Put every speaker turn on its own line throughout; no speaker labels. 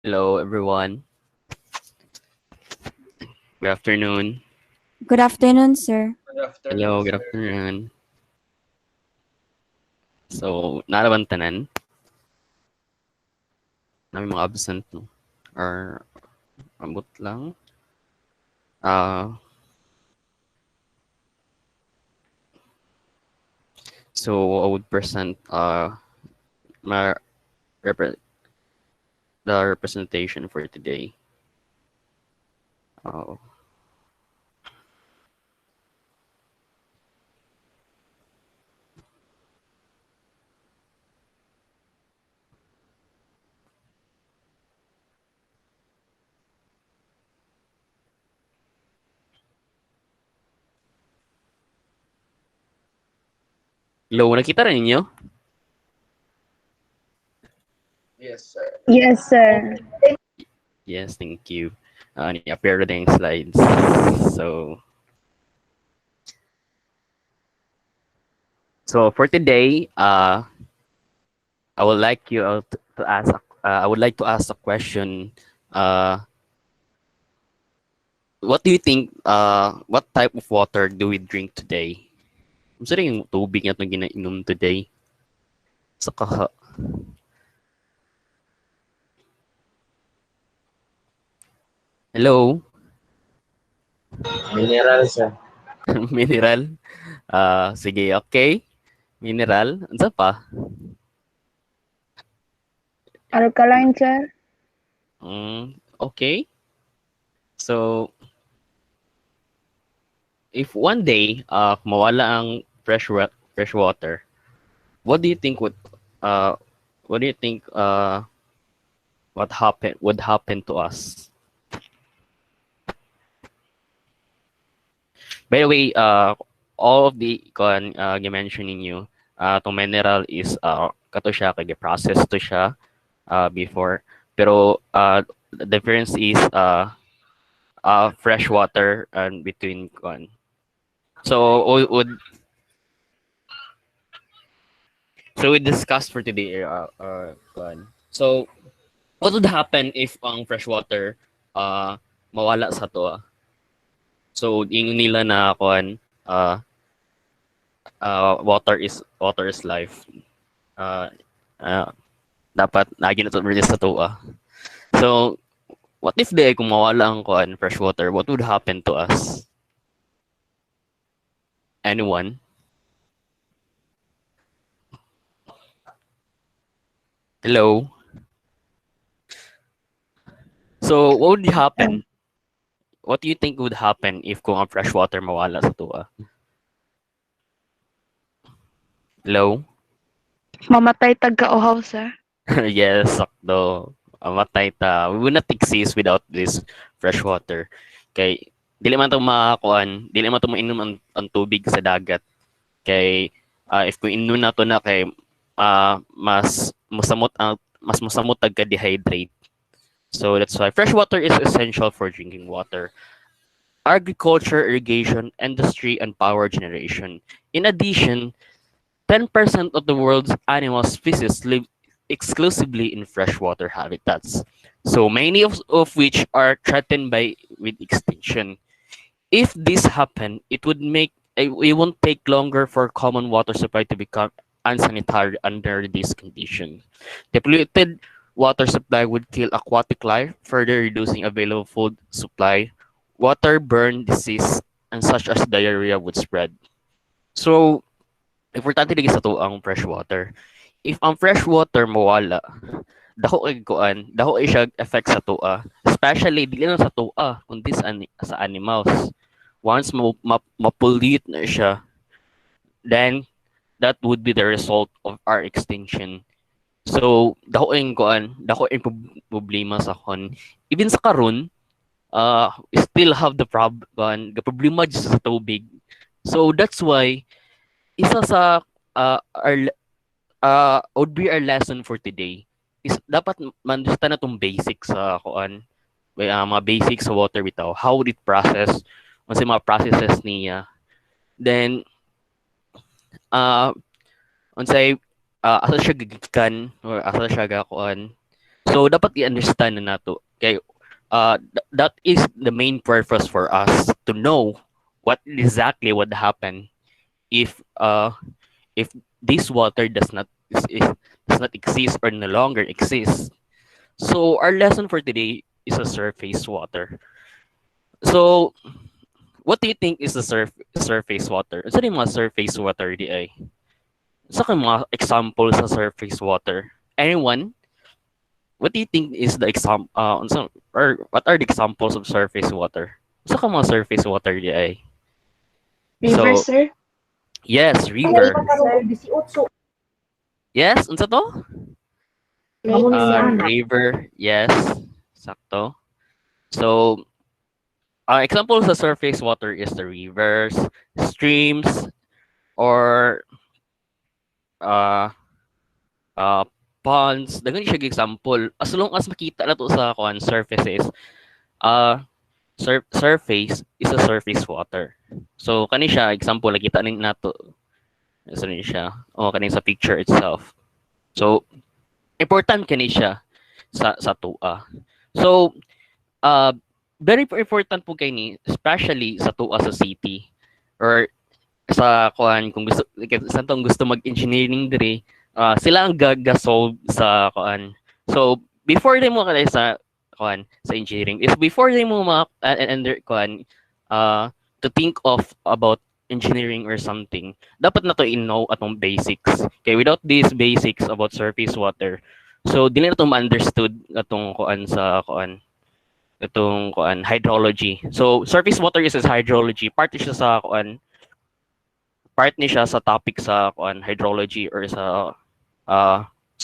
Hello, everyone. Good afternoon.
Good afternoon, sir.
Good afternoon,
Hello, good
sir.
afternoon. So, naraban tanan? Nami mga absent, no? Or, ambot lang? Uh, so, I would present my repre- the representation for today. Uh, Hello, nakita rin ninyo?
Yes, sir.
Yes, sir.
Yes, thank you. Ni-appear na yung slides. So, for today, I would like you to ask. I would like to ask a question. What do you think? What type of water do we drink today? Ano yung tubig na itong ginainom today? Sa kaha. Hello?
Mineral, sir.
Mineral? Sige, okay. Mineral? Ano pa?
Alkaline, sir.
Okay. So, if one day mawala ang fresh water, what do you think what do you think would happen to us? By the way, all of the mentioning you, itong mineral is kato siya kay process to siya before, pero the difference is fresh water and between kon. So we discussed for today kon. So what would happen if ang fresh water mawala sa to? So ingon nila na kon water is life. Dapat lagi na to sa to. So what if kung mawala ang kon fresh water, what would happen to us? Anyone? Hello? So what would happen? What do you think would happen if kung ang fresh water mawala sa to? Hello?
Mamatay tagka-uhaw, sir.
Yes, sakto. Matay ta. We will not exist without this fresh water. Kay dili man to makakuan, dili man to mainom ang tubig sa dagat. Kay if kung inom na to na kay mas musamot tagka dehydrate. So that's why fresh water is essential for drinking water, agriculture, irrigation, industry, and power generation. In addition, 10% of the world's animal species live exclusively in freshwater habitats, so many of which are threatened with extinction. If this happened, it won't take longer for common water supply to become unsanitary under these conditions. The polluted water supply would kill aquatic life, further reducing available food supply. Waterborne disease and such as diarrhea would spread. So, importante lagi sa to ang fresh water. If ang fresh water mawala, dako ay siya effect sa tua. Especially dili lang sa tua, kundi sa animals. Once ma-pollute na siya, then that would be the result of our extinction. So dako ay problema sa kon. Even sa karon, we still have the problema just sa tubig. So that's why isa sa would be our lesson for today is dapat man-understand na tong basics sa mga basics sa water bitaw, how would it process, unsa mga processes niya, then unsay asa siya gigikan or asa siya gakuan. So dapat i-understand na nato kay that is the main purpose for us to know what exactly would happen if this water does not exist or no longer exists. So our lesson for today is a surface water. So what do you think is the surface water? Sa mga surface water di ay? Sa mga examples sa surface water? Anyone? What do you think is the or what are the examples of surface water? Sa mga surface water di ay?
River,
So,
sir?
yes, river. Yes, unsa to? River, yes. Sakto. So, examples of surface water is the rivers, streams, or uh, uh, ponds. Dagan siya example. As long as makita na to sa surfaces, uh, surface is a surface water. So, kani siya, example, nakita nin nato. Ano ni siya? O, kani sa picture itself. So, important kani siya sa tua. So, very important po kay ni, especially sa tua sa city or sa kuan kung gusto sa tong gusto mag-engineering dire, sila ang gasolve sa kuan. So, before din mo kada sa kuan sa engineering is before din mo and kuan to think of about engineering or something, dapat na to know atong basics. Okay, without these basics about surface water, so dili na to ma-understood atong kuan sa kuan itong kuan hydrology. So surface water is hydrology. Part ni siya sa topic sa kuan hydrology or sa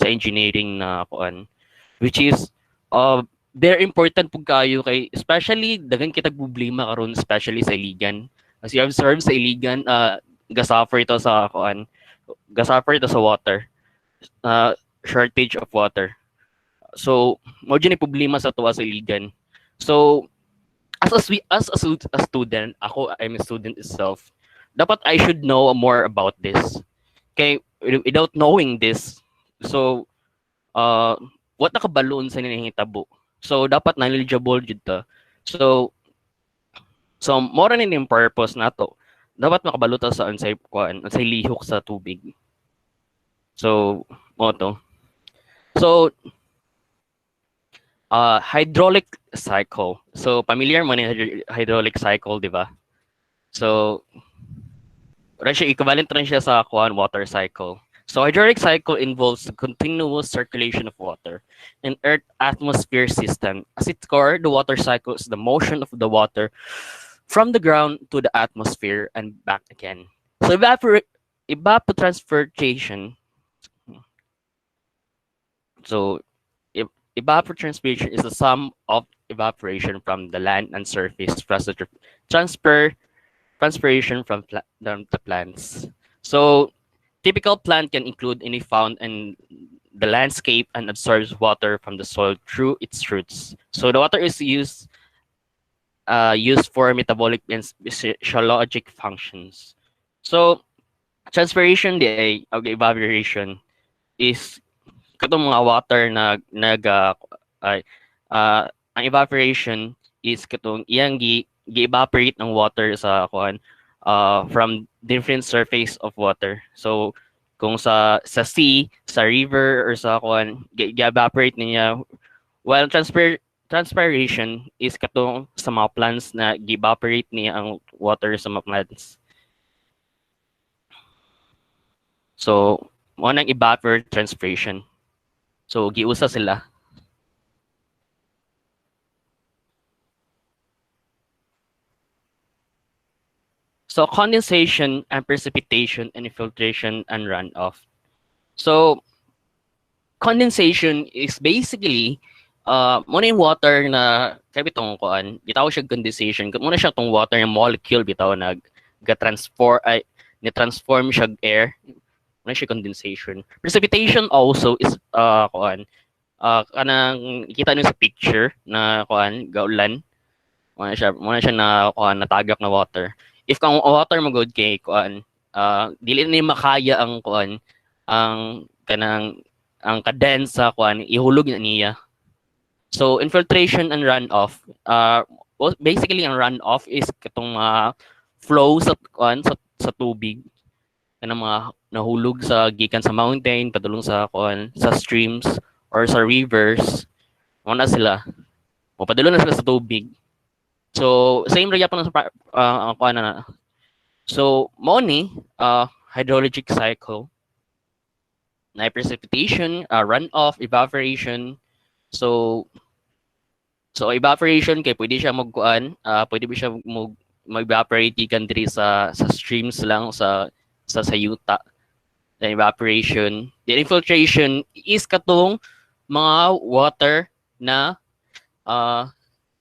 engineering na kuan, which is very important pug kayo kay especially daghan kita problema karon especially sa iligan. As you observe sa iligan, gasuffer ito sa kuan, gasuffer ito sa water. Shortage of water. So, mo ni problema sa tuwa sa iligan. So, as a student, I'm a student itself. Dapat I should know more about this. Okay, without knowing this, so what nakabalon sa ninahitabo. So dapat knowledgeable jud ta. So more na yung purpose nato. Dapat makabalo ta sa unsay lihok sa tubig. So mo to. So hydraulic cycle. So familiar mo ni hydraulic cycle, di ba? So equivalent rin siya sa water cycle. So hydraulic cycle involves the continuous circulation of water in Earth atmosphere system. As its core, the water cycle is the motion of the water from the ground to the atmosphere and back again. So evapotranspiration. So evapotranspiration is the sum of evaporation from the land and surface plus the transpiration from the plants. So typical plant can include any found in the landscape and absorbs water from the soil through its roots. So the water is used for metabolic and physiologic functions. So transpiration, the evaporation is katong mga water na ang evaporation is katong iyang gi-evaporate ng water sa from different surface of water. So kung sa sea, sa river or sa gi-evaporate niya, while transpiration is katong sa mga plants na gi-evaporate niya ang water sa mga plants. So mo nang evapotranspiration. So giusa sila. So condensation and precipitation and infiltration and runoff. So condensation is basically mo na yung water na kaya bitong bitaw siya condensation. Muna siya tong water yung molecule bitaw ni-transform siya air. Muna siya condensation. Precipitation also is kanang kita niyo sa picture na gaulan. Muna siya na natagak na water. If kang water mo good kay dili ni makaya ang ang kadensa ihulog na niya. So infiltration and runoff, basically ang runoff is katong flow sa tubig kanang mga nahulog sa gikan sa mountain padulong sa sa streams or sa rivers. Mo na sila. Padulong na sila sa tubig. So same ra gyapon sa ang na. So mo ni hydrologic cycle na precipitation, runoff, evaporation. So evaporation kay pwede siya pwede ba siya mag-evaporate gikan diri sa streams lang sa yuta. The evaporation. The infiltration is katong mga water na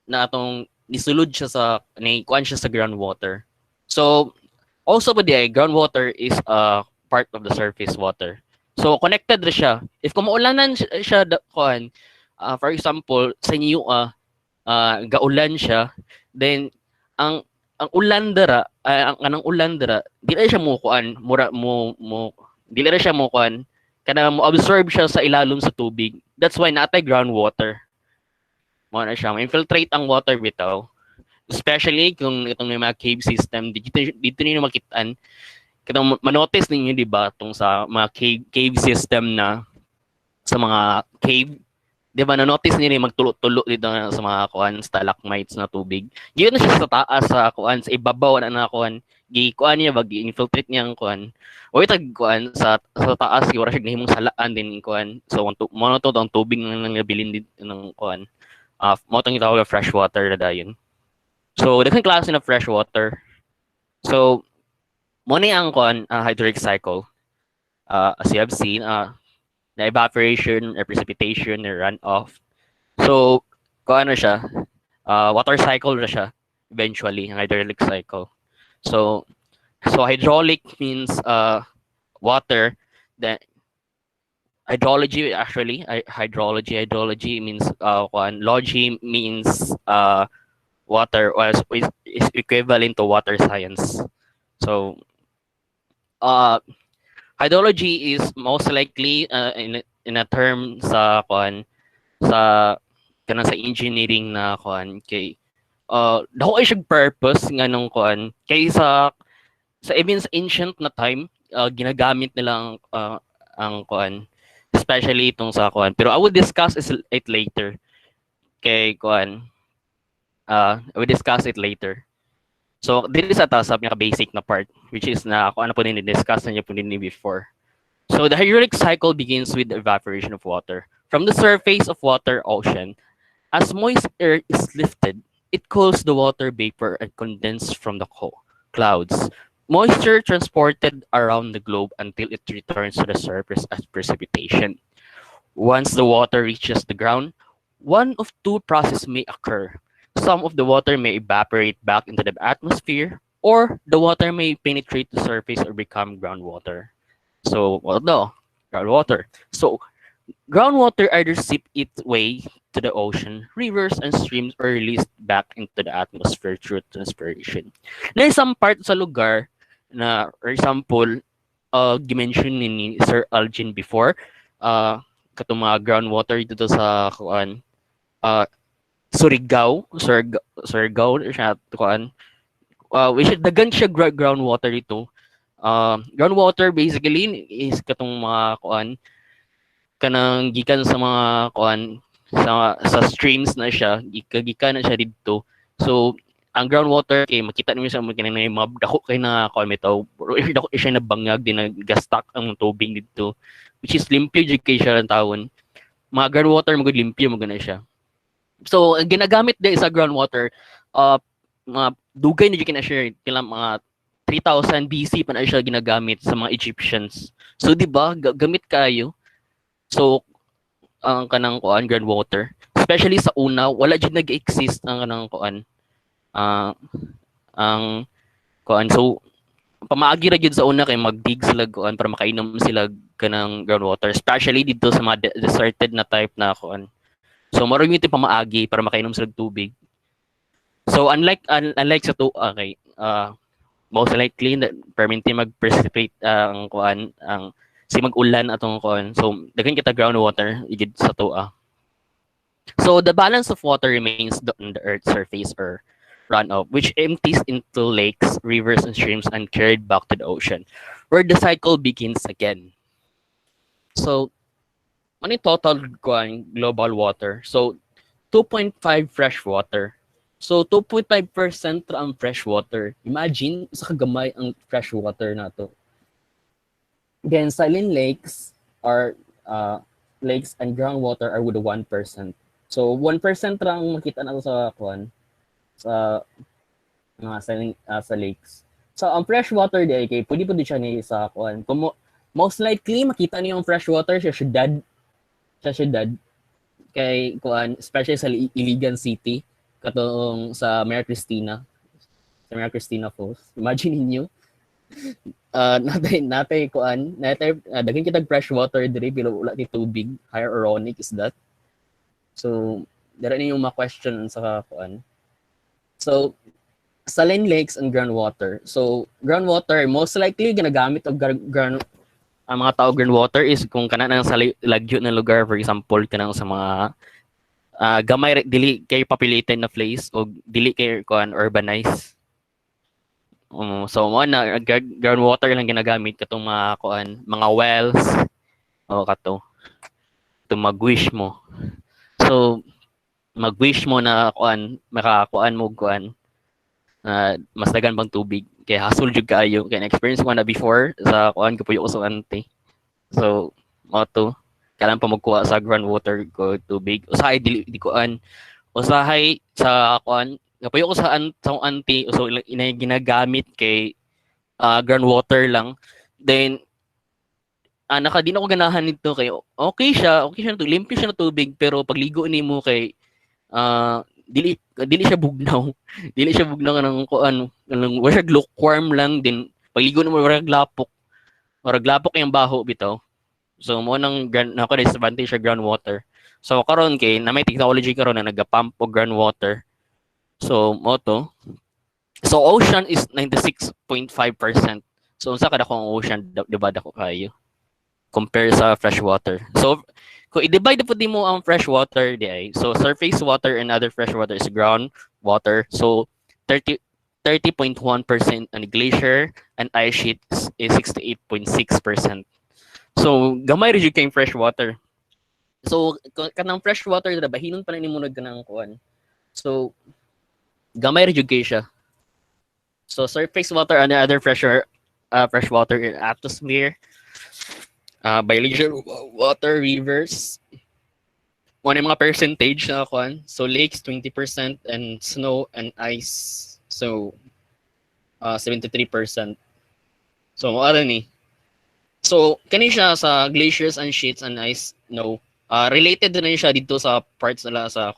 na atong nisulod siya kuan siya sa groundwater. So also pwede groundwater is part of the surface water. So connected ra siya. If kumuulanan siya kuan for example sa inyo gaulan siya, then ang ulan dara ang kanang ulan dara dili siya mo kuan dili ra siya mo kuan kana mo absorb siya sa ilalom sa tubig. That's why natay groundwater. Mo na siya infiltrate ang water bitaw. Especially kung itong may mga cave system dito niyo makitaan katong manotice ninyo di ba tong sa mga cave system na sa mga cave. Di ba, na-notice nila magtulo-tulo dito sa mga stalagmites na tubig. Yun na siya sa taas sa sa ibabaw na kuan. Kuan niya, infiltrate niya ang kuan. O itag sa taas, wala siya nahimong salaan din kuan. So, mo to ang tubig na nabilin dito ng kuan. Mo itong itawag fresh water na dayon. So, daghang klase na fresh water. So, mo ni ang hydrologic cycle. As you have seen, na evaporation or precipitation or runoff. So, kung ano siya, water cycle na siya eventually, ang hydraulic cycle. So hydraulic means water. Then hydrology actually, hydrology means logy means water is equivalent to water science. So hydrology is most likely in a term sa sa engineering na kay dako ay siyang purpose nga nung kay sa even sa ancient na time ginagamit nila ang especially itong sa pero I will discuss it later kay I will discuss it later. So, this is a tasap niya basic na part, which is na kung ano po discuss na niya po before. So, the hydraulic cycle begins with the evaporation of water. From the surface of water ocean, as moist air is lifted, it cools the water vapor and condensed from the clouds. Moisture transported around the globe until it returns to the surface as precipitation. Once the water reaches the ground, one of two processes may occur. Some of the water may evaporate back into the atmosphere, or the water may penetrate the surface or become groundwater. So, groundwater. So, groundwater either seep its way to the ocean, rivers, and streams, or released back into the atmosphere through transpiration. Na isang part sa lugar na, for example, gimension ni Sir Algin before, katong mga groundwater dito sa Surigao siya which is dagan siya groundwater dito. Groundwater basically is katong mga kanang gikan sa mga sa streams na siya, gikan na siya dito. So ang groundwater kay makita niyo sa mga mga dako kay na bitaw, dako siya nabangag din nagastak ang tubig dito, which is limpyo jud kay siya ang tawon. Mga groundwater magud limpyo mo na siya. So, ginagamit din sa groundwater, mga dugay na na share, mga 3,000 BC pa na siya ginagamit sa mga Egyptians. So, di ba, gamit kayo. So, ang kanang groundwater, especially sa una, wala dyan nag-exist ang kanang so, pamaagi ra gyud sa una kay magdig sila para makainom sila kanang groundwater, especially dito sa mga deserted na type na So maro yung pamaagi para makainom sila tubig. So unlike sa okay, most likely permanently mag-precipitate ang si mag-ulan atong So daghan kita groundwater igid sa tuwa. So the balance of water remains on the Earth's surface or runoff, which empties into lakes, rivers, and streams and carried back to the ocean, where the cycle begins again. So, ano yung total global water? So, 2.5 fresh water. So, 2.5% ra ang fresh water. Imagine, sa kagamay ang fresh water na to. Then, silent lakes are lakes and groundwater are with 1%. So, 1% ra ang makita nato sa sa mga sa lakes. So, ang fresh water di kay pwede po siya ni sa most likely makita niyo yung fresh water sa syudad kay especially sa Iligan City katong sa Maria Cristina Falls. Imagine niyo natay daghan kitag fresh water diri pero wala ti tubig. How ironic is that? So, dara niyo ma-question sa So, saline lakes and groundwater. So, groundwater, most likely ginagamit og ang mga tao groundwater is kung kanang sa lagyo na lugar, for example, kanang sa mga gamay dili kay populated na place o dili kay urbanized. So mo na groundwater lang ginagamit katong mga mga wells o to mag-wish mo. So mag-wish mo na makakuan mo mas dagan bang tubig kay hasol jud kaayo kay experience ko na before sa kapuyo ko sa ante. So mo to kailan pa magkuha sa groundwater ko tubig usahay di usahay sa kapuyo ko sa ante so inay ginagamit kay groundwater lang. Then di na ko ganahan nito kay okay siya to limpyo siya na tubig pero pagligo nimo kay dili siya bugnaw. Dili siya bugnaw ng wala siya lukewarm lang din. Pagligo mo warag lapok yung baho bitaw. So mo nang disadvantage sa groundwater. So karon kay na may technology karon na nagapump og groundwater. So mo to. So ocean is 96.5%. So unsa kada kong ocean diba dako kayo compare sa fresh water. So kung i-divide po din mo ang fresh water di ay. So surface water and other fresh water is ground water. So 30.1% on glacier and ice sheets is 68.6%. So gamay rin yung fresh water. So kanang fresh water na bahinon pa ni mo kanang kuan. So gamay rin yung siya. So surface water and other fresh water in atmosphere. Biological water rivers. One mga percentage na So lakes 20% and snow and ice. So 73%. So ano ni? So kani siya sa glaciers and sheets and ice no. Related na siya dito sa parts nila sa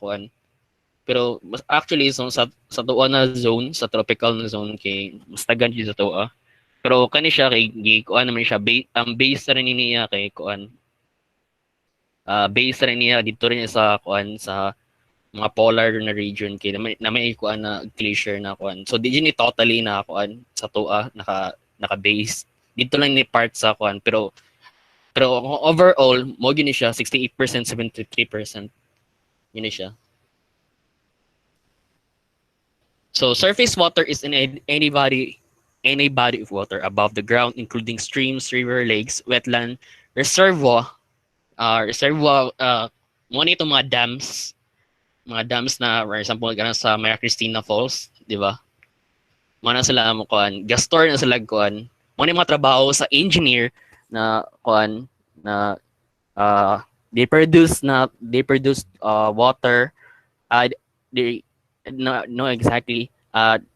Pero actually so, sa tuwa na zone, sa tropical na zone kay mas tagan siya sa tuwa. Pero kani siya kay naman siya ang base rin niya kay base rin niya dito rin sa sa mga polar na region kay na may na glacier na So di ni totally na sa tuwa naka base dito lang ni part sa pero overall mo gini siya 68% 73%. Yun siya. So surface water is in any body of water above the ground, including streams, river, lakes, wetland, reservoir, mo nito mga dams na, for example, sa Maria Cristina Falls, di ba? Mo na sila gastor na sila mo na mga trabaho sa engineer na they produce water, exactly.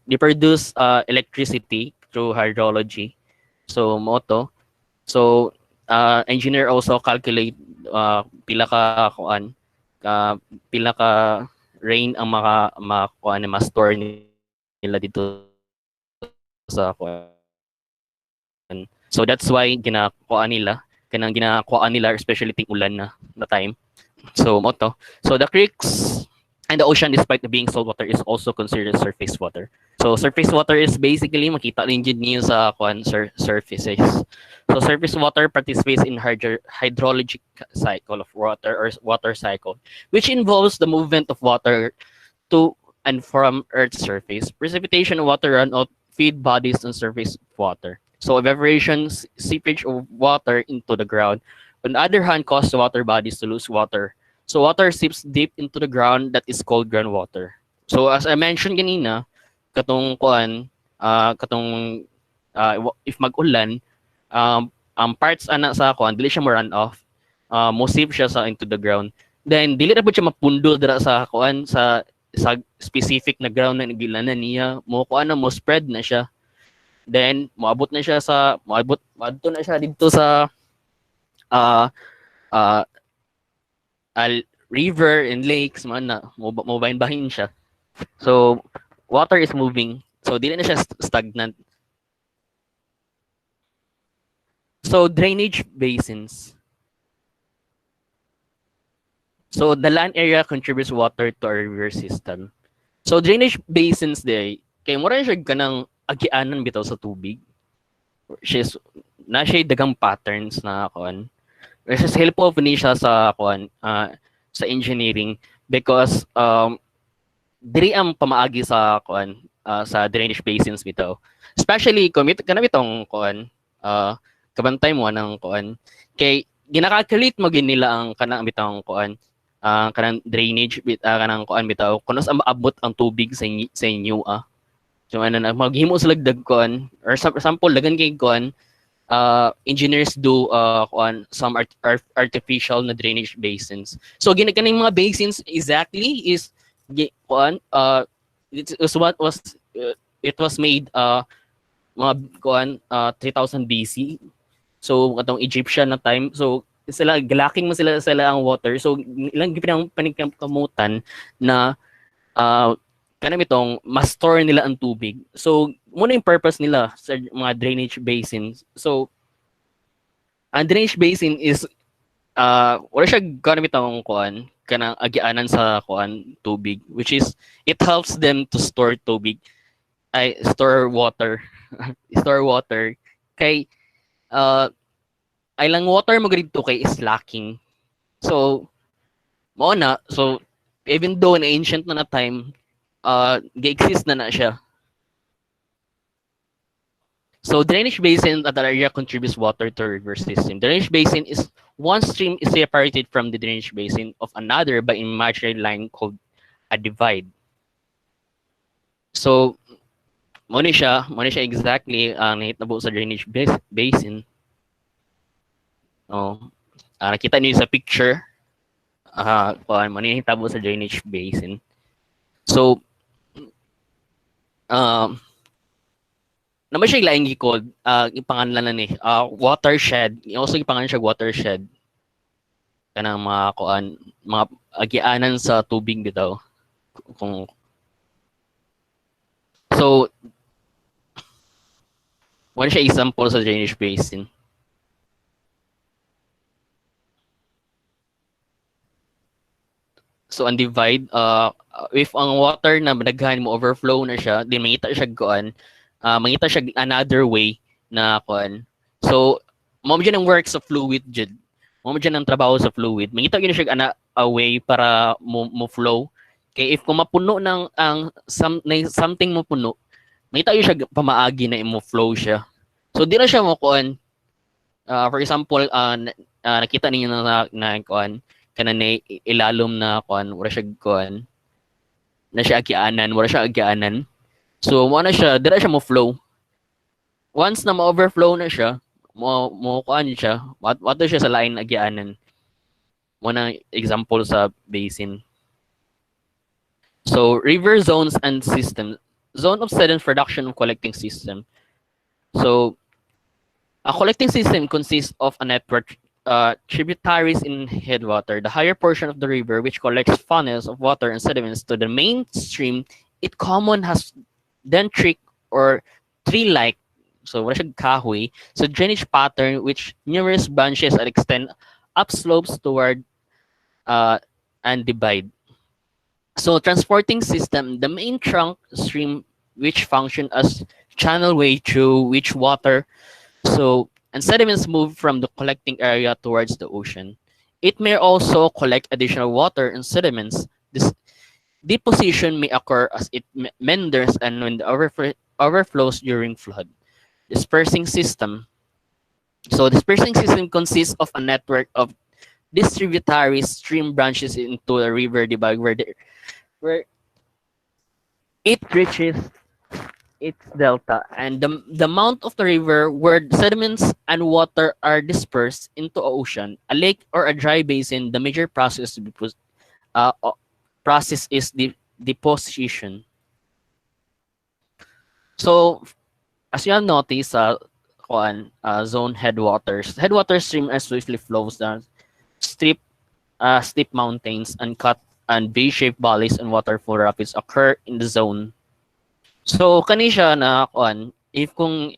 They produce electricity through hydrology. So moto. So engineer also calculate pila ka rain ang ma-store nila dito sa So that's why ginakuha nila especially ting ulan na time. So moto. So the creeks and the ocean, despite being saltwater, is also considered surface water. So surface water is basically makita rin jud niyo sa surfaces. So surface water participates in hydrologic cycle of water or water cycle, which involves the movement of water to and from Earth's surface. Precipitation of water runout feed bodies on surface of water. So evaporation, seepage of water into the ground. On the other hand, cause the water bodies to lose water. So water seeps deep into the ground that is called groundwater. So as I mentioned kanina, katong kuan, if mag-ulan, ang parts ana sa kuan dili siya mo run off, mo seep siya sa into the ground. Then dili na pud siya mapundo dira sa kuan sa specific na ground na nagilanan niya, mo kuan na mo spread na siya. Then moabot na siya sa moadto na siya didto sa uh, uh, river and lakes man na mo bahin siya. So water is moving. So dili na siya stagnant. So drainage basins. So the land area contributes water to our river system. So drainage basins day kay mura siya kanang agianan bitaw sa tubig. Na siya dagang patterns na kuan. Which is helpful ni siya sa kuan sa engineering because diri ang pamaagi sa kuan sa drainage basins bitaw. Especially kung kana bitong kuan kabantay mo ng kuan kay ginaka-calculate mo gin nila ang kanang bitong kuan kanang drainage kanang kuan bitaw kunos ang maabot ang tubig sa inyo so ano na maghimo sila dag kuan or sample dagan kay kuan engineers do kuan some artificial na drainage basins. So ginikaning mga basins exactly is kuan it was made mga kuan 3000 BC. So katong Egyptian na time. So sila galaking mo sila ang water. So ilang gipinang paningkamutan na kanang itong ma-store nila ang tubig. So muna yung purpose nila sa mga drainage basins. So ang drainage basin is wala siya kanang itong kuan kanang agianan sa kuan tubig, which is it helps them to store tubig store water store water kay ay lang water mo dito kay is lacking. So mo na so even though in ancient na time ga-exist na siya. So drainage basin at the area contributes water to river system. Drainage basin is one stream is separated from the drainage basin of another by an imaginary line called a divide. So mo ni siya exactly ang nahitabo sa drainage basin. Nakita niyo sa picture kuan mo ni nahitabo sa drainage basin. So naman siya laing gikod ipanganlan ni watershed. Also ipangalan siya watershed kanang mga kuan mga agianan sa tubig bitaw kung so wala siya example sa drainage basin. So ang divide if ang water na daghan mo overflow na siya, then mangita siya kuan mangita siya another way na kuan. So mo dyan ang work sa fluid jud. Mo dyan ang trabaho sa fluid. Mangita gyud siya a way para mo flow. Kay if kung mapuno ng ang something mo puno, mangita gyud siya pamaagi na mo flow siya. So di na siya mo kuan for example nakita ninyo na kuan kana na ilalom na kuan wala siya kuan na siya agianan, wala siya agianan. So mo na siya dira siya mo flow. Once na ma-overflow na siya, mo kuan siya, wato siya sa lain agianan. Mo na example sa basin. So river zones and systems. Zone of sediment production of collecting system. So a collecting system consists of a network tributaries in headwater. The higher portion of the river, which collects funnels of water and sediments to the main stream, it common has dendritic or tree-like, so wala siya kahoy, so drainage pattern which numerous branches that extend upslopes toward and divide. So transporting system, the main trunk stream which function as channel way through which water. So, and sediments move from the collecting area towards the ocean. It may also collect additional water and sediments. This deposition may occur as it meanders and when the overflows during flood. Dispersing system. So dispersing system consists of a network of distributary stream branches into a river divide where it reaches its delta, and the amount of the river where sediments and water are dispersed into ocean, a lake or a dry basin. The major process is the deposition. So as you have noticed, zone headwater stream as swiftly flows down steep mountains and cut and V-shaped valleys and waterfall rapids occur in the zone. So kani siya na if kung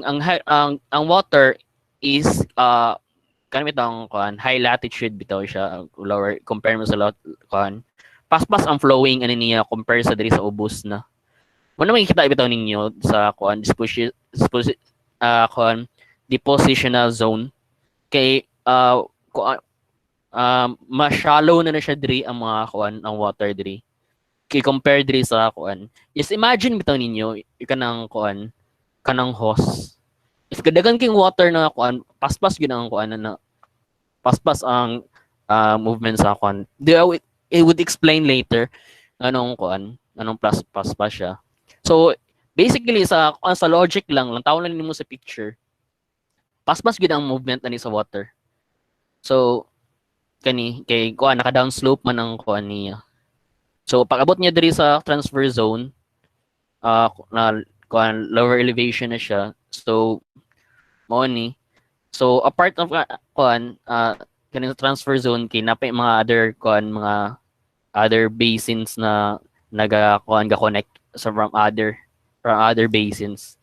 ang water is kanami tong high latitude bitaw siya lower compare mo sa paspas ang flowing ani niya compare sa diri sa ubos na. Mo na makikita bitaw ninyo sa depositional zone kay ma-shallow na siya diri ang mga ang water diri. Kay compare diri sa Just imagine bitaw ninyo kanang hose. If kadagan king water na paspas gyud ang na paspas ang movement sa it would explain later anong paspas siya. So basically sa logic lang tawon lang nimo sa picture. Paspas gyud ang movement ani sa water. So kay naka downslope man ang niya. So pag abot niya diri sa transfer zone lower elevation na siya. So mo ni. So a part of kaning transfer zone kay napay mga other basins na ga-connect from other basins.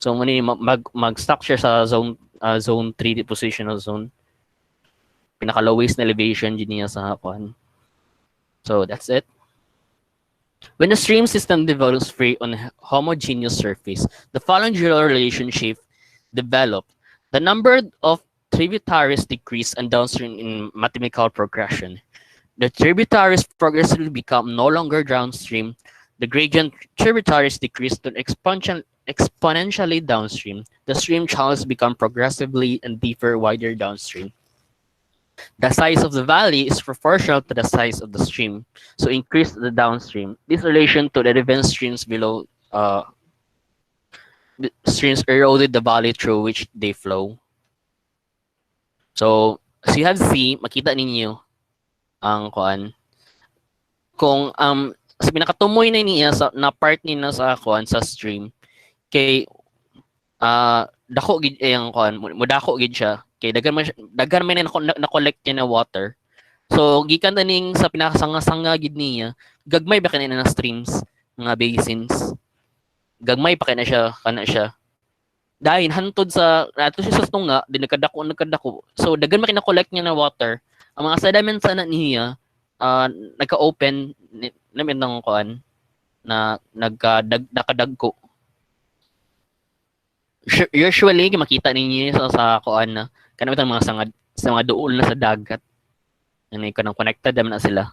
So mo ni mag-stuck siya sa zone 3 depositional zone. Pinaka lowest na elevation din niya sa So that's it. When a stream system develops free on a homogeneous surface, the following general relationship develop. The number of tributaries decrease and downstream in mathematical progression. The tributaries progressively become no longer downstream. The gradient tributaries decrease to exponentially downstream. The stream channels become progressively and deeper, wider downstream. The size of the valley is proportional to the size of the stream, so increase the downstream. This relation to the event streams below the streams eroded the valley through which they flow. So as you have seen, makita ninyo ang kung sa pinakatumoy na niya na part niya sa sa stream kay dako gid ang mudako gid siya. Kay dagan man na collect niya na water. So gikan taning sa pinakasanga-sanga gid niya, gagmay ba kanina na streams, mga basins. Gagmay pa kana siya. Dahil hantod sa ato siya sa tunga, din nagkadako. So dagan man kina-collect niya na water. Ang mga sediments na niya nagka-open namin ng na nakadagko. Usually makita ninyo sa na kanang mga mga duol na sa dagat. Ano kanang connected naman na sila.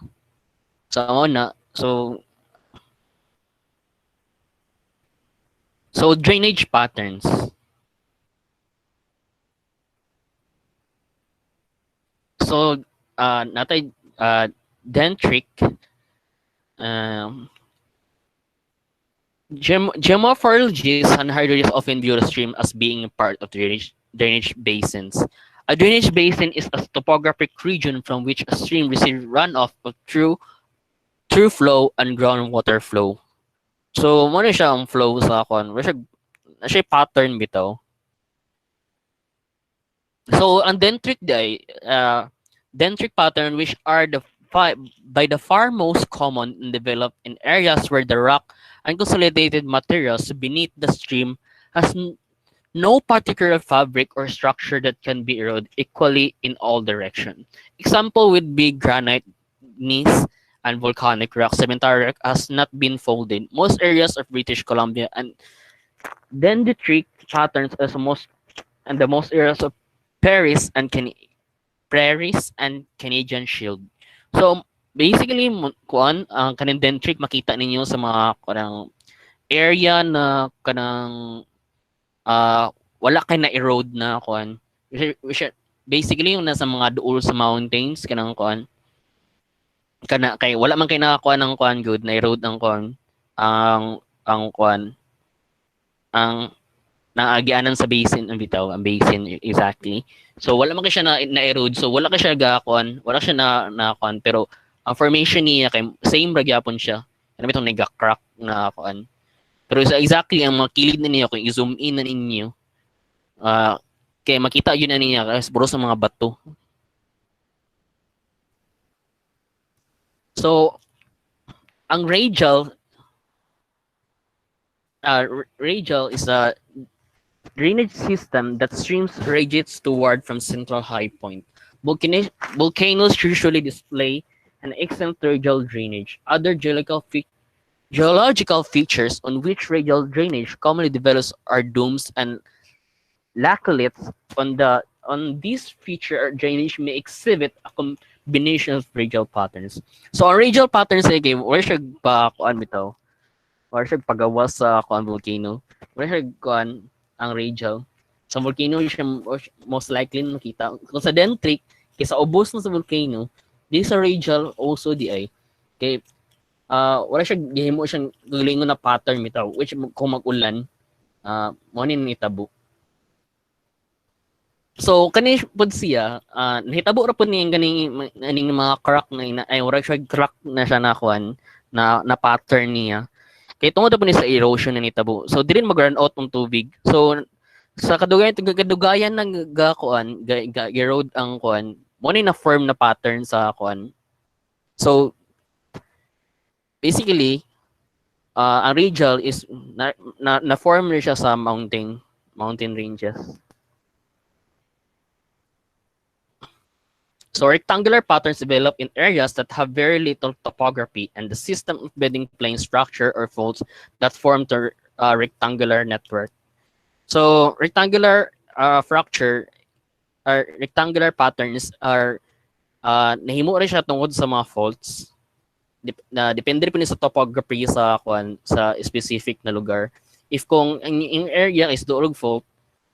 So drainage patterns. So natay dendritic geomorphologists and hydrologists often view the stream as being part of drainage basins. A drainage basin is a topographic region from which a stream receives runoff of through flow and groundwater flow. So, mo na siya ang flow sa siya pattern bitaw. So, ang dendritic pattern which are by the far most common and developed in areas where the rock and consolidated materials beneath the stream has no particular fabric or structure that can be eroded equally in all directions. Example would be granite, gneiss, and volcanic rock, sedimentary rock has not been folded. Most areas of British Columbia and dendritic patterns as the most areas of prairies and Canadian Shield. So basically ang kanang dendritic makita ninyo sa mga kanang area na kanang wala kay na erode na kuan. Basically yung nasa mga duol sa mountains kanang kuan. Kana kay wala man kay nakakuha ng kuan good na erode ang kuan ang kuan ang naagianan sa basin ang bitaw ang basin exactly. So wala man kay siya na erode, so wala kay siya gakuan, wala siya na kuan, pero ang formation niya kay same ra gyapon siya. Ano bitong nega-crack na kuan. Pero sa exactly ang mga kilid na niya kung i-zoom in na ninyo kay makita yun na niya kasi puro sa mga bato. So ang radial is a drainage system that streams radiates toward from central high point. Volcanoes usually display an excellent radial drainage. Other geological features on which radial drainage commonly develops are domes and laccoliths. On this feature, drainage may exhibit a combination of radial patterns. So, ang radial patterns ay wala siya pa kuan bitaw. Wala siya pagawas sa kuan volcano. Wala siya kuan ang radial. Sa volcano siya most likely makita. Kung sa dendritic, kaysa ubos na sa volcano, di sa radial also di ay. Kay wala siya gihimo siyang gulingon na pattern bitaw, which kung mag-ulan, mo ni itabo. So kani pud siya nahitabo ra pud ni ganing mga crack na ay wala siya crack na siya na kuan na pattern niya. Kay tungod po ni sa erosion na nitabo. So dili mag-run out ng tubig. So sa kadugayan ng gakuan, erode ang kuan, mo ni na form na pattern sa kuan. So basically ang radial is na form rin siya sa mountain ranges. So rectangular patterns develop in areas that have very little topography and the system of bedding plane structure or folds that form the rectangular network. So rectangular rectangular patterns are nahimo rin siya tungod sa mga faults. Depende rin po sa topography sa specific na lugar. If kung ang area is doolog fault,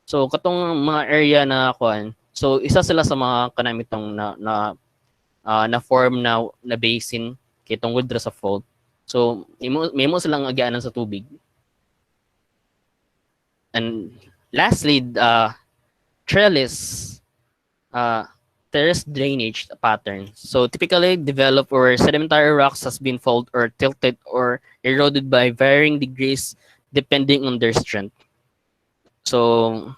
so katong mga area na so isa sila sa mga kanamitong na form na basin kay tungod dra sa fault. So may mo silang agianan sa tubig. And lastly, terrace drainage pattern. So typically develop where sedimentary rocks has been faulted or tilted or eroded by varying degrees depending on their strength. So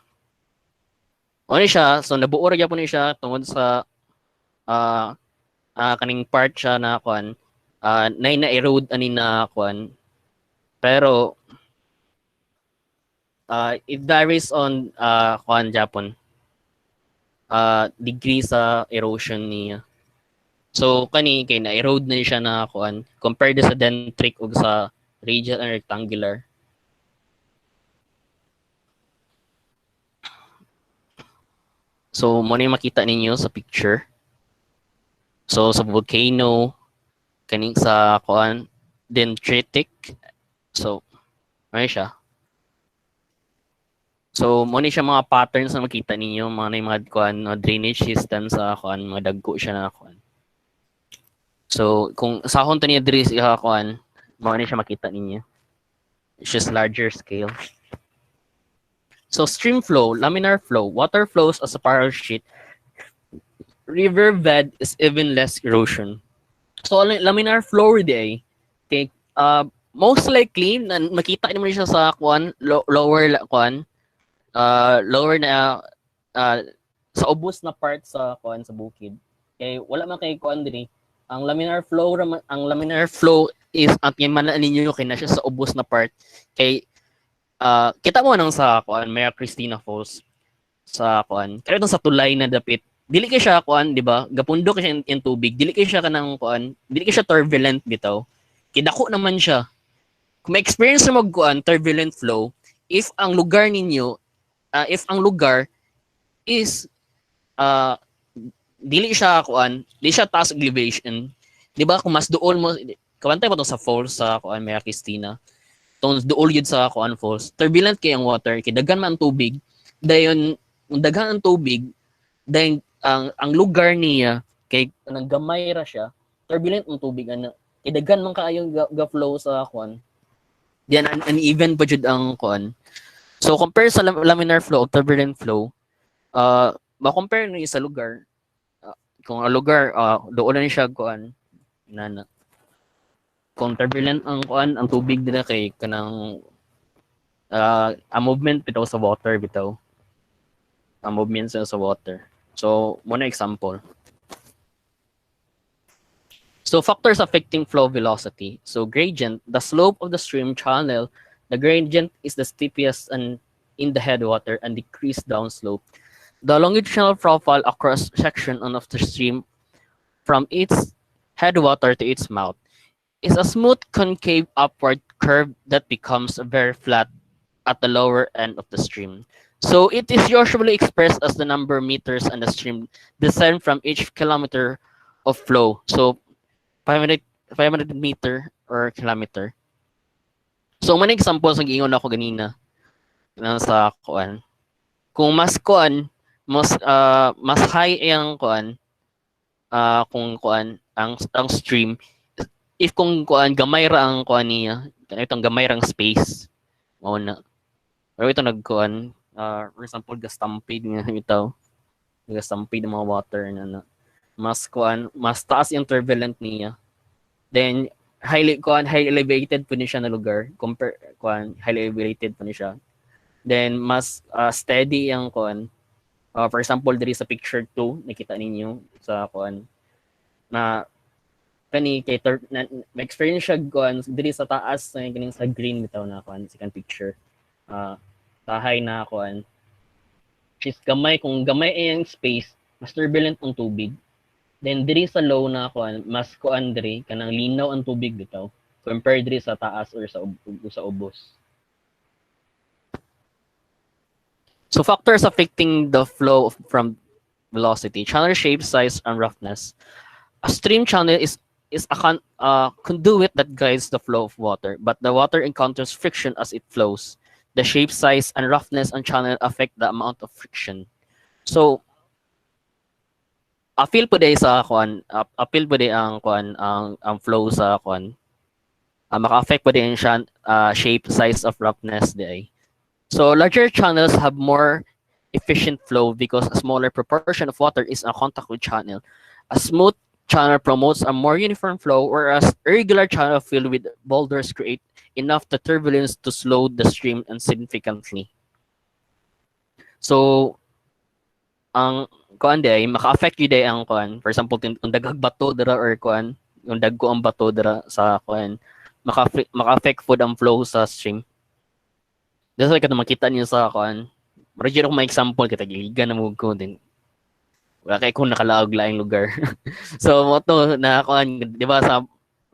ano siya, so nabuo ra gyapon siya tungod sa kaning part siya na na-erode ani na pero it varies on Japan degree sa erosion niya. So kay na-erode na siya na compared sa dendritic ug sa radial and rectangular. So, mo na makita ninyo sa picture. So, sa volcano, kaning sa dendritic. So, ano siya? So, mo na siya mga patterns na makita ninyo, mga drainage system sa mga dagko siya na So, kung sahon to niya diri sa mo na siya makita ninyo. It's just larger scale. So stream flow, laminar flow, water flows as a spiral sheet. River bed is even less erosion. So laminar flow day, okay, most likely makita niyo siya sa lower lower na sa ubos na part sa sa bukid. Okay, wala man kay diri. Ang laminar flow is ang timanan ninyo kay na siya sa ubos na part kay kita mo nang sa Maria Cristina Falls sa kaya sa tulay na dapit dili kay siya kuan, di ba? Gapundok siya in tubig. Dili kay siya kanang kuan, dili kay siya turbulent bitaw. Kidako naman siya. Kung may experience na magkuan turbulent flow, if ang lugar ninyo, if ang lugar is uh, dili siya kuan, dili siya taas elevation. Di ba? Kung mas duol mo, kabantay mo to sa falls sa kuan Maya Cristina. Tong duol yun sa kuan falls. Turbulent kay ang water, kay daghan man ang tubig. Dayon, kung daghan ang tubig, dahil ang lugar niya kay nang gamay ra siya, turbulent ang tubig ana. Kay daghan man kaayo ga flow sa kuan. Diyan uneven pa jud ang kuan. So compare sa laminar flow, turbulent flow, ma-compare niyo sa lugar. Kung ang lugar doon na siya kuan na kung turbulent ang kuan, ang tubig dila kay kanang a movement bitaw sa water bitaw. A movement sa water. So, muna example. So, factors affecting flow velocity. So, gradient, the slope of the stream channel, the gradient is the steepest and in the headwater and decreased downslope. The longitudinal profile across section of the stream from its headwater to its mouth is a smooth concave upward curve that becomes very flat at the lower end of the stream. So it is usually expressed as the number of meters and the stream descend from each kilometer of flow. So 500 meter or kilometer. So man example sa giingon ako ganina sa kuan. Kung mas kuan, mas high ang kuan, kung kuan ang stream, if kung kuan gamay ra ang kuan niya, itong gamay rang space, mao na. Pero ito nagkuan, for example, ga-stampede nga ito. Ga-stampede ng mga water na mas kuan, mas taas yung turbulent niya. Then highly elevated po niya siya na lugar. Compare kuan, highly elevated po niya siya. Then mas steady yung kuan. For example, diri sa picture 2, nakita ninyo sa kuan na kani kay may experience siya kuan diri sa taas kaning sa green bitaw na kuan second picture. Tahay na kuan is gamay, kung gamay ang space mas turbulent ang tubig, then diri sa low na kuan mas kuan diri kanang linaw ang tubig bitaw compare diri sa taas or sa ubos. So factors affecting the flow from velocity: channel shape, size, and roughness. A stream channel is a conduit that guides the flow of water, but the water encounters friction as it flows. The shape, size, and roughness on channel affect the amount of friction. So, appeal po day sa kuan, appeal po day ang kuan ang flow sa kuan. Maka-affect po din siya shape, size of roughness day. So, larger channels have more efficient flow because a smaller proportion of water is in contact with channel. A smooth channel promotes a more uniform flow, whereas irregular channel filled with boulders create enough the turbulence to slow the stream significantly. So, ang kuan day maka-affect yun day ang kuan. For example, kung daghag bato dira or kuan, yung dagko ang bato dira sa kuan, maka-affect food ang flow sa stream. That's why kada makita niyo sa kuan. Mara may example kita giligan na mo ko din. Wala kay kung nakalaog laing lugar. So mo to na kuan, di ba sa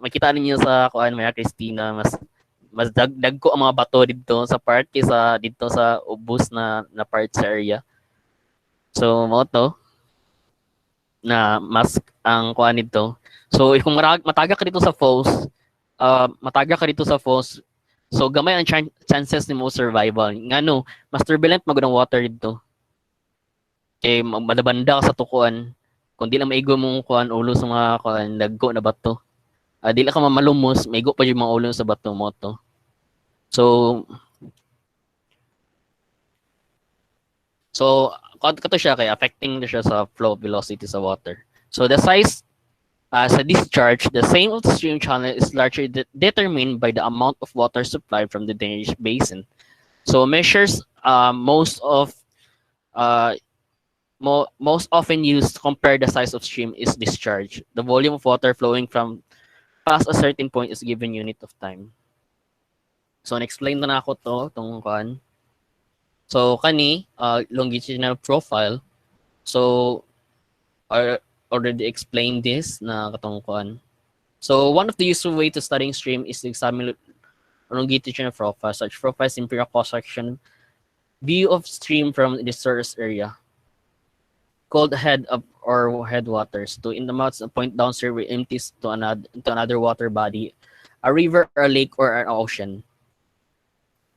makita ninyo sa kuan Maya Cristina, mas dagko ang mga bato dito sa part kaysa dito sa ubos na part sa area. So mo to na mas ang kuan dito. So kung mataga ka dito sa falls, so gamay ang chances ni mo survival. Ngano, mas turbulent magud ang water dito. Kay madabanda ka sa tukuan. Kung di lang maigo mong kuan ulo sa mga kuan dagko na bato. Di lang ka mamalumos, maigo pa yung mga ulo sa bato mo to. So kato siya kay affecting siya sa flow velocity sa water. So the size sa discharge, the same of the stream channel is largely determined by the amount of water supplied from the drainage basin. So measures most often used to compare the size of stream is discharge. The volume of water flowing from past a certain point is given unit of time. So na-explain na ako tong kuan. So kani longitudinal profile. So already explained this na katong kuan. So one of the useful way to studying stream is to examine longitudinal profiles. Such profiles improve cross-section view of stream from the source area, called head up or headwaters, to in the mouths and point downstream where empties to another water body, a river, a lake, or an ocean.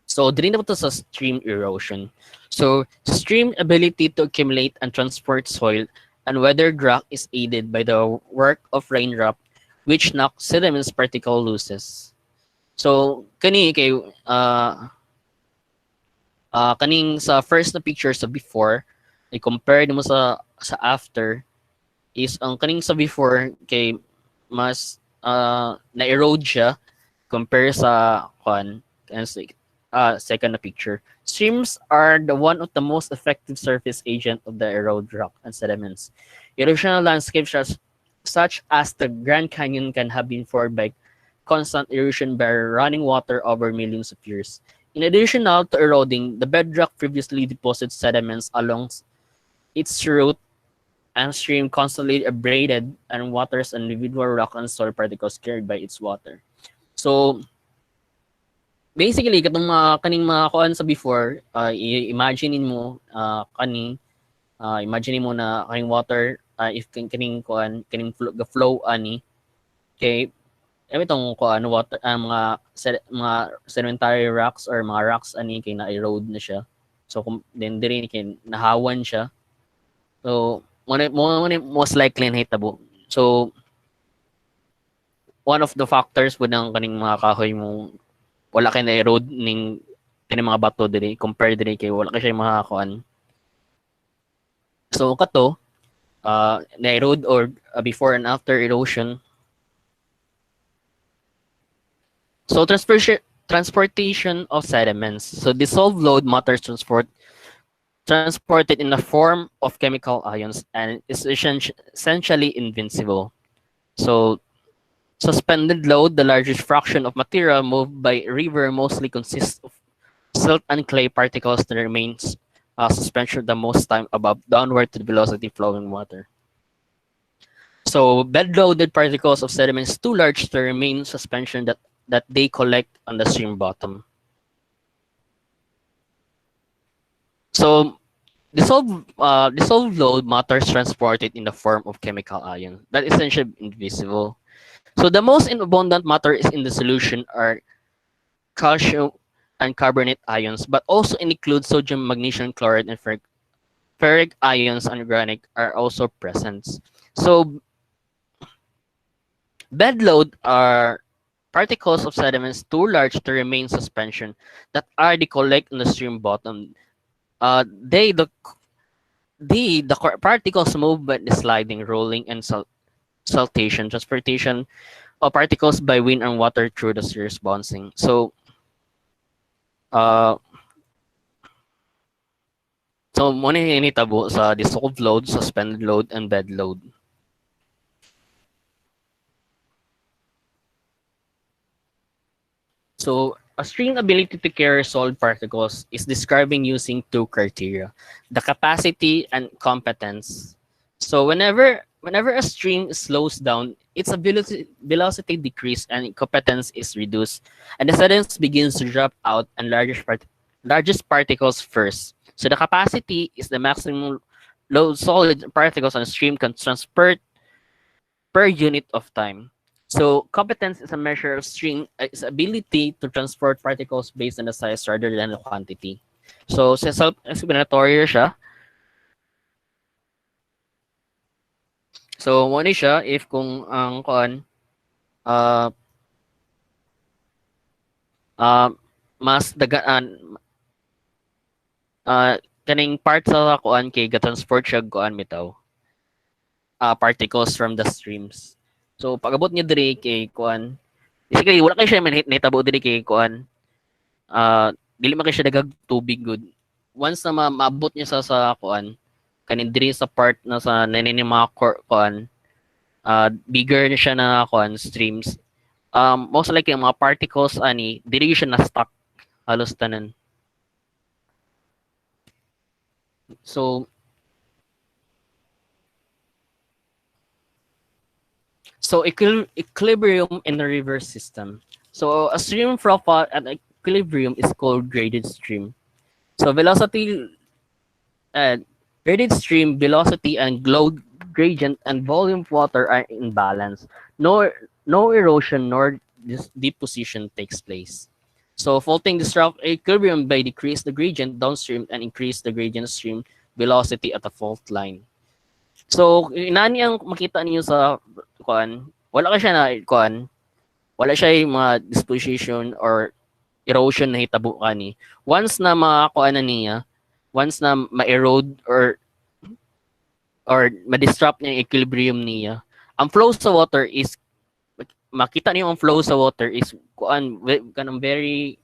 So dili na to sa stream erosion. So stream ability to accumulate and transport soil and weathered rock is aided by the work of raindrop, which knock sediments particle looses. So kani kay kaning sa first na picture sa before, i-compare mo sa after, is ang kaning sa before kay mas na-erode siya compare sa second na picture. Streams are the one of the most effective surface agent of the erode rock and sediments. Erosional landscapes such as the Grand Canyon can have been formed by constant erosion by running water over millions of years. In addition now to eroding, the bedrock previously deposits sediments along its route and stream constantly abraded and waters individual rock and soil particles carried by its water. So basically katong kaning mga kuan sa before, imagine mo imagine mo na kaning water if kaning kuan kaning flow ani kay itong kuan water mga sedimentary rocks or mga rocks ani kay na erode na siya. So then diri kay nahawan siya. So most likely nahitabo. So one of the factors po ng kaning mga kahoy mo wala kay na-erode ning kining mga bato diri compare diri kay wala kay siya mga kuan. So kato na-erode or before and after erosion. So transportation of sediments. So dissolved load matter transported in the form of chemical ions and is essentially invincible. So suspended load, the largest fraction of material moved by a river, mostly consists of silt and clay particles that remains suspension the most time above downward to the velocity flowing water. So bed-loaded particles of sediments too large to remain suspension that they collect on the stream bottom. So dissolved load matter is transported in the form of chemical ions that is essentially invisible. So the most abundant matter is in the solution are calcium and carbonate ions, but also include sodium, magnesium chloride, and ferric ions and organic are also present. So bed load are particles of sediments too large to remain suspension that are they collect on the stream bottom. The particles move by the sliding, rolling, and saltation, transportation of particles by wind and water through the series bouncing. So muna yung initabo sa dissolved load, suspended load, and bed load. So a stream ability to carry solid particles is describing using two criteria, the capacity and competence. So whenever a stream slows down, its velocity decreases and competence is reduced, and the sediments begins to drop out and largest particles first. So the capacity is the maximum load solid particles on a stream can transport per unit of time. So competence is a measure of stream its ability to transport particles based on the size rather than the quantity. So self-explanatory siya. So mo ni siya if kung ang mas dagaan kaning part sa kuan kay ga-transport siya kuan bitaw particles from the streams. So pag-abot niya diri kay kuan basically wala kay siya nahitabo diri kay kuan dili man kay siya dagag tubig good. Once na maabot niya sa kuan kanin diri sa part na sa nanin mga kuan bigger na siya na kuan streams most likely ang mga particles ani diri siya na stuck halos tanan. So So equilibrium in a river system. So a stream profile at equilibrium is called graded stream. So uh, graded stream velocity and glow gradient and volume of water are in balance. No erosion nor deposition takes place. So faulting disrupt equilibrium by decrease the gradient downstream and increase the gradient stream velocity at the fault line. So inani ang makita niyo sa kuan, wala ka siya na kuan, wala siya yung mga disposition or erosion na hitabo kani. Once na makakuan na niya, once na ma-erode or ma-disrupt niya yung equilibrium niya, ang flow sa water is makita niyo ang flow sa water is kuan kanang very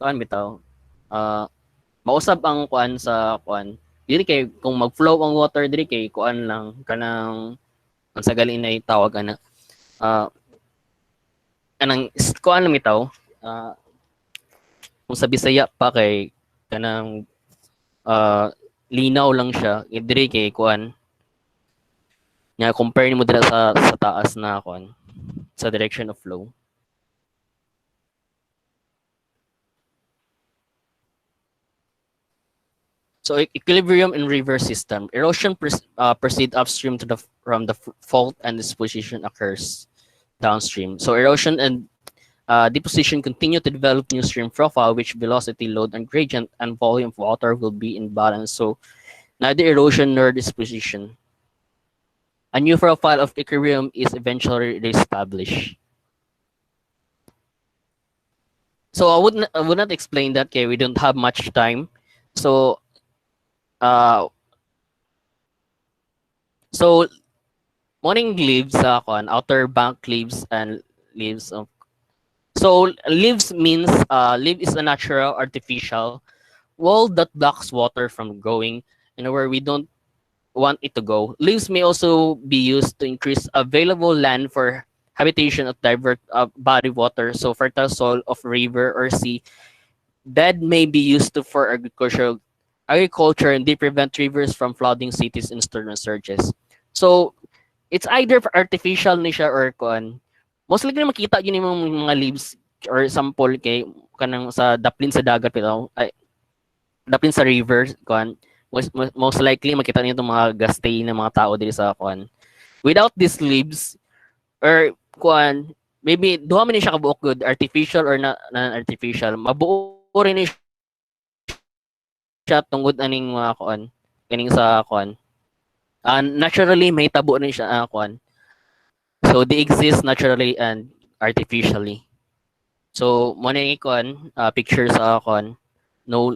kuan bitaw. Mausab ang kuan sa kuan. Dili kay kung mag-flow ang water dili kay kuan lang kanang ang sa gali na tawag ana. Kanang kuan lang bitaw. Kung sa Bisaya pa kay kanang linaw lang siya, diri kay kuan. Nya compare nimo dira sa taas na kuan sa direction of flow. So equilibrium in river system. Erosion proceed upstream from the fault and disposition occurs downstream. So erosion and deposition continue to develop new stream profile, which velocity, load, and gradient and volume of water will be in balance. So neither erosion nor disposition. A new profile of equilibrium is eventually reestablished. So I would not explain that. Okay, we don't have much time. So morning leaves outer bank leaves and leaves of. So leaves means leaf is a natural artificial wall that blocks water from going and where we don't want it to go. Leaves may also be used to increase available land for habitation of divert body water. So fertile soil of river or sea bed may be used for agriculture and they prevent rivers from flooding cities and storm surges. So it's either artificial ni siya or kuan. Most likely makita yun yung mga leaves or sample kay kanang sa daplin sa dagat bitaw ay daplin sa river kuan. Most likely makita niyo itong mga gastay na mga tao diri sa kuan. Without these leaves or kuan, maybe duha man ni siya kabuok good, artificial or non-artificial. Mabuo rin ni siya tungod aning mga kuan, kaning sa kuan. Naturally may tabo rin siya kuan. So they exist naturally and artificially. So mo na kuan picture sa kuan no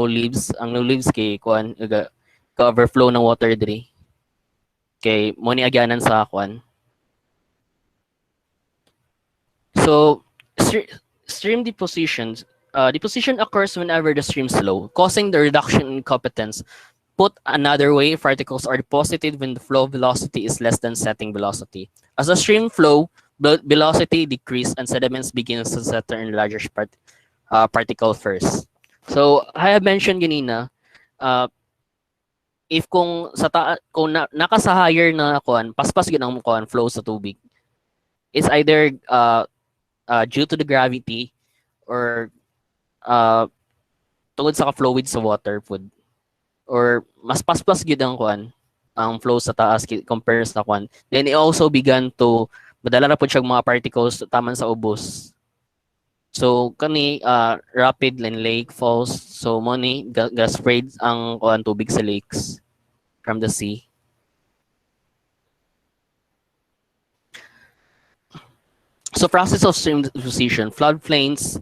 leaves ang no leaves kay kuan overflow ng water diri kay mo ni agyanan sa kuan. So stream depositions deposition occurs whenever the stream is low, causing the reduction in competence. Put another way, particles are deposited when the flow velocity is less than setting velocity. As the stream flow velocity decrease and sediments begins to settle in larger particle first. So I have mentioned ganina, if kung naka sa higher na kuan, paspas gyud ang kuan flow sa tubig. It's either due to the gravity or tungod sa ka-fluid sa water food or mas paspas gyud ang kuan ang flow sa taas compared sa kuan. Then it also began to madala na pud siya mga particles taman sa ubos. So kani rapid and lake falls, so mo ni gas sprayed ang kuan tubig sa lakes from the sea. So process of stream deposition, floodplains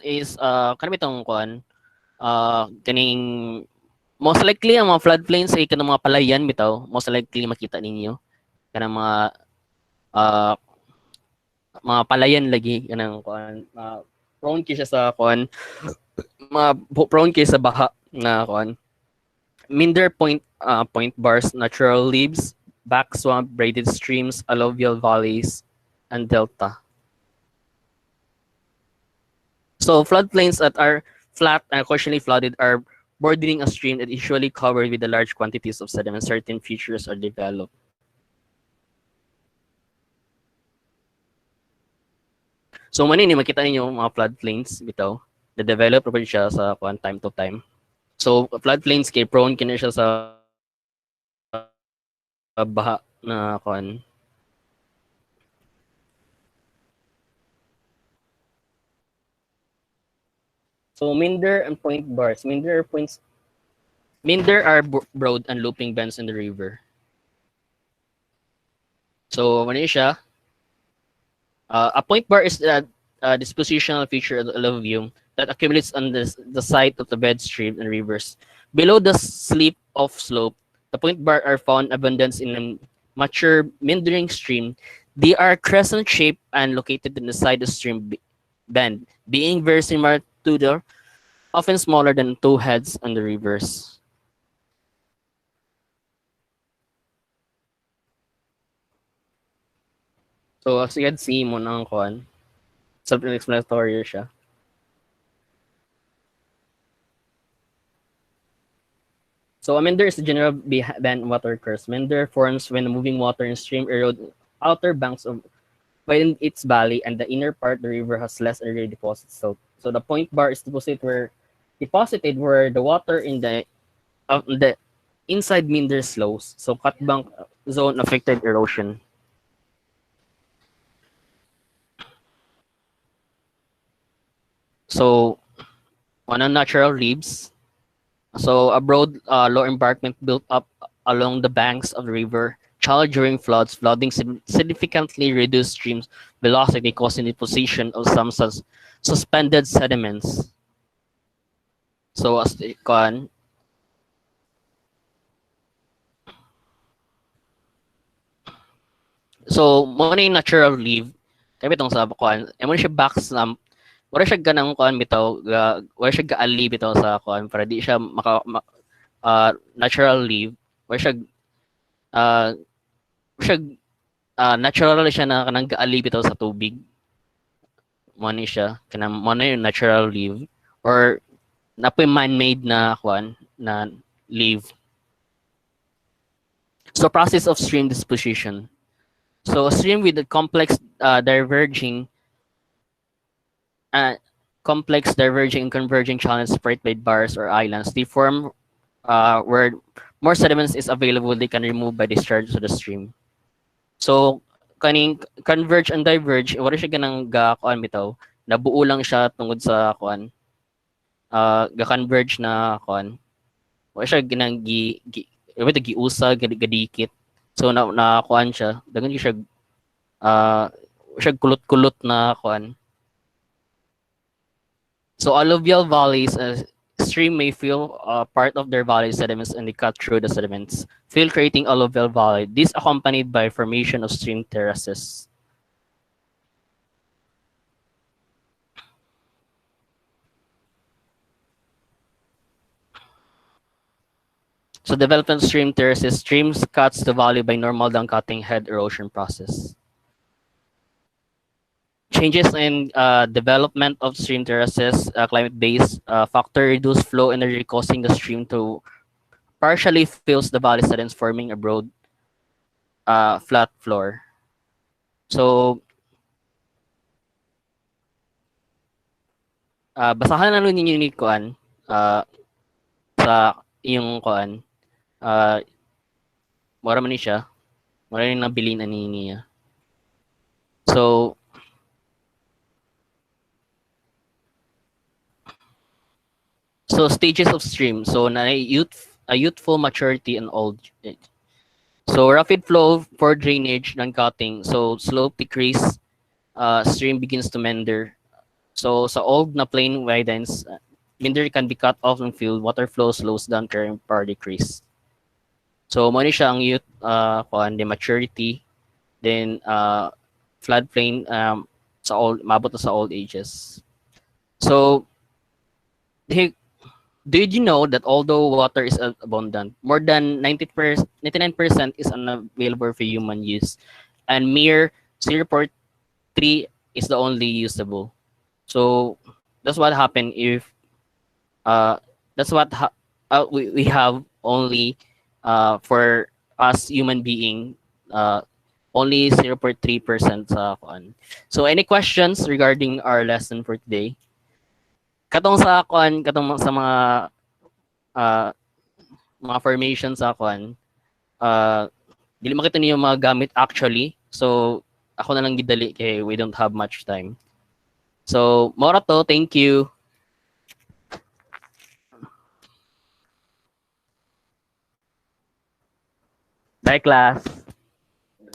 is kanang bitong kuan kaning most likely ang mga floodplains ay kanang mga palayan bitaw, most likely makita ninyo kanang mga palayan lagi kanang kuan prone kay siya sa kuan prone kay sa baha na kuan. Minder point bars, natural leaves, back swamp, braided streams, alluvial valleys, and delta. So floodplains that are flat and occasionally flooded are Bordering a stream that is usually covered with the large quantities of sediment, certain features are developed. So manini makita ninyo yung mga floodplains bitaw. Na-develop pa siya sa time to time. So floodplains kay prone kini siya sa baha na kuan. So minder and point bars. Minder are broad and looping bends in the river. So ano siya? A point bar is a dispositional feature of the alluvium that accumulates on the site of the bed stream and rivers. Below the slip-off slope, the point bar are found abundance in a mature meandering stream. They are crescent-shaped and located in the side of the stream bend, being very similar to the often smaller than two heads on the rivers. So as you can see mo nang kuan, self-explanatory siya. So a meander is the general bend water course. Meander forms when moving water in stream erode outer banks of within its valley, and the inner part of the river has less area deposits. So the point bar is deposited where the water in the inside meander slows. So cut bank zone affected erosion. So on a natural reefs, so a broad low embankment built up along the banks of the river. Channel during floods, flooding significantly reduced stream velocity, causing the position of some suspended sediments. So as the kuan, so mo na yung natural leaf. Kaya itong sa kuan, mo siya backslump. Wala siya ganang kuan bitaw, wala siya gaali bitaw sa kuan para di siya natural leaf. Wala siya natural siya na kanang gaali bitaw sa tubig. Mo ni siya kanang mo na yung natural leaf or napoy man-made na kuan na leaf. So process of stream disposition. So a stream with a complex diverging and converging channels separated by bars or islands, they form where more sediments is available they can remove by discharge to the stream. So kaning converge and diverge, wala siya ganang kuan bitaw, nabuo lang siya tungod sa kuan ga-converge na kuan. Wala siya ganang giusa gadikit. So na kuan siya, dagan siya siya kulot-kulot na kuan. So alluvial valleys, stream may fill part of their valley sediments and they cut through the sediments, creating alluvial valley. This accompanied by formation of stream terraces. So development stream terraces, streams cuts the valley by normal down cutting head erosion process. Changes in development of stream terraces, climate-based factor reduce flow energy causing the stream to partially fills the valley sediments forming a broad flat floor. So basahan na ninyo ni kuan sa iyong kuan mura man ni siya, mura rin nabilin ani niya. So stages of stream. So na youthful maturity and old age. So rapid flow for drainage, non-cutting. So slope decrease, stream begins to meander. So sa old na plain widens, meander can be cut off and filled. Water flow slows down current power decrease. So mo ni siya ang youth kuan the maturity, then floodplain sa old mabot na sa old ages. So did you know that although water is abundant, more than 99% is unavailable for human use, and mere 0.3 is the only usable. So that's what happened if that's what we have only for us human being only 0.3% sa kuan. So any questions regarding our lesson for today? Katong sa kuan, katong sa uh, mga formation sa kuan, dili makita niyo mga gamit actually. So ako na lang gidali kay we don't have much time. So mora to, thank you. Bye class.